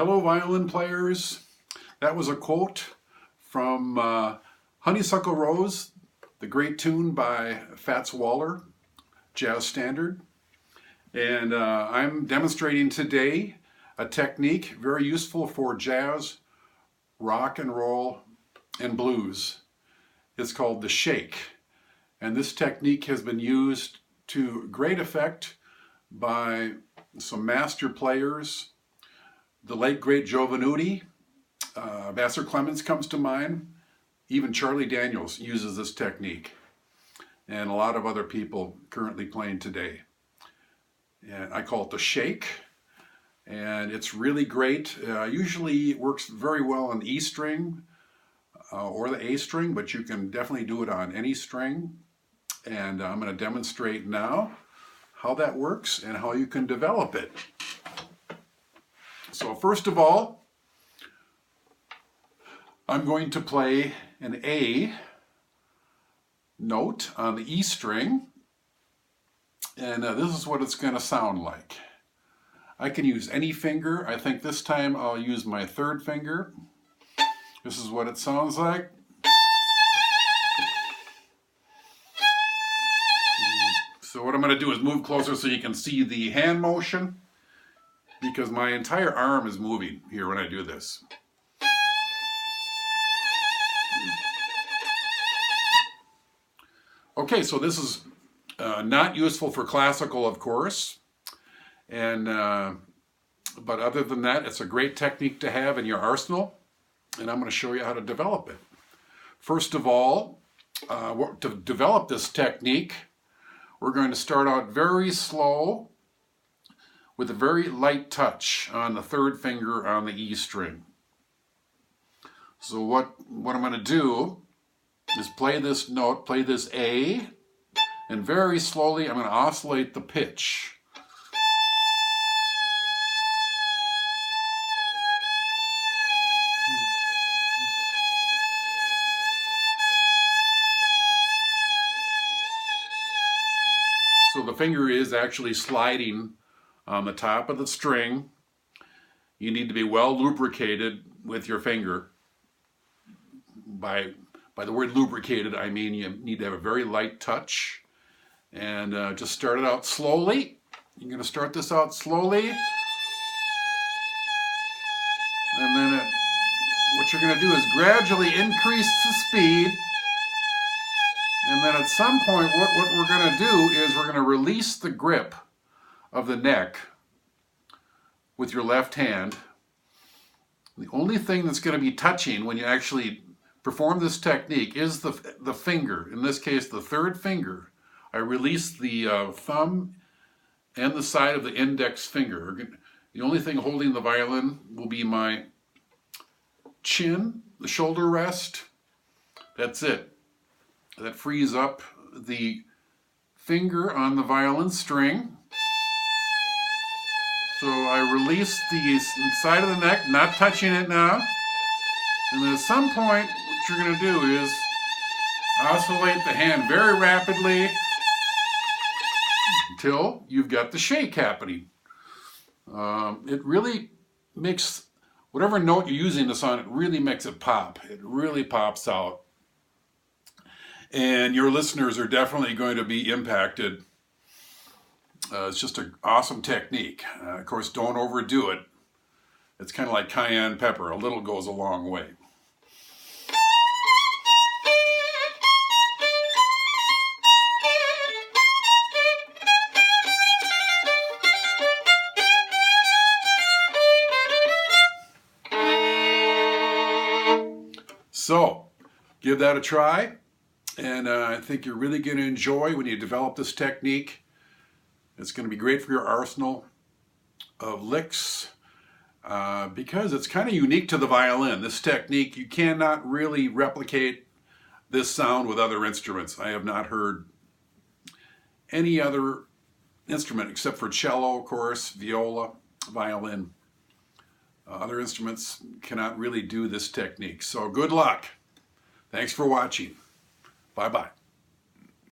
Hello, violin players. That was a quote from Honeysuckle Rose, the great tune by Fats Waller, jazz standard. And I'm demonstrating today a technique very useful for jazz, rock and roll, and blues. It's called the shake. And this technique has been used to great effect by some master players. The late, great Joe Venuti, Vassar Clements comes to mind. Even Charlie Daniels uses this technique. And a lot of other people currently playing today. And I call it the shake. And it's really great. Usually it works very well on the E string or the A string, but you can definitely do it on any string. And I'm going to demonstrate now how that works and how you can develop it. So first of all, I'm going to play an A note on the E string, and this is what it's going to sound like. I can use any finger. I think this time I'll use my third finger. This is what it sounds like. So what I'm going to do is move closer so you can see the hand motion, because my entire arm is moving here when I do this. Okay, so this is not useful for classical, of course, and but other than that, it's a great technique to have in your arsenal, and I'm going to show you how to develop it. First of all, to develop this technique, we're going to start out very slow with a very light touch on the third finger on the E string. So what I'm going to do is play this note, play this A, and very slowly I'm going to oscillate the pitch. So the finger is actually sliding on the top of the string. You need to be well lubricated with your finger. By the word lubricated, I mean you need to have a very light touch. And just start it out slowly. You're going to start this out slowly. And then what you're going to do is gradually increase the speed. And then at some point, what we're going to do is we're going to release the grip of the neck with your left hand. The only thing that's going to be touching when you actually perform this technique is the finger. In this case, the third finger. I release the thumb and the side of the index finger. The only thing holding the violin will be my chin, the shoulder rest. That's it. That frees up the finger on the violin string. So I release the side of the neck, not touching it now. And then at some point, what you're going to do is oscillate the hand very rapidly until you've got the shake happening. It really makes, whatever note you're using this on, it really makes it pop. It really pops out. And your listeners are definitely going to be impacted. It's just an awesome technique. Of course, don't overdo it. It's kind of like cayenne pepper. A little goes a long way. So, give that a try. And I think you're really going to enjoy when you develop this technique. It's going to be great for your arsenal of licks because it's kind of unique to the violin. This technique, you cannot really replicate this sound with other instruments. I have not heard any other instrument except for cello, of course, viola, violin. Other instruments cannot really do this technique. So good luck. Thanks for watching. Bye-bye.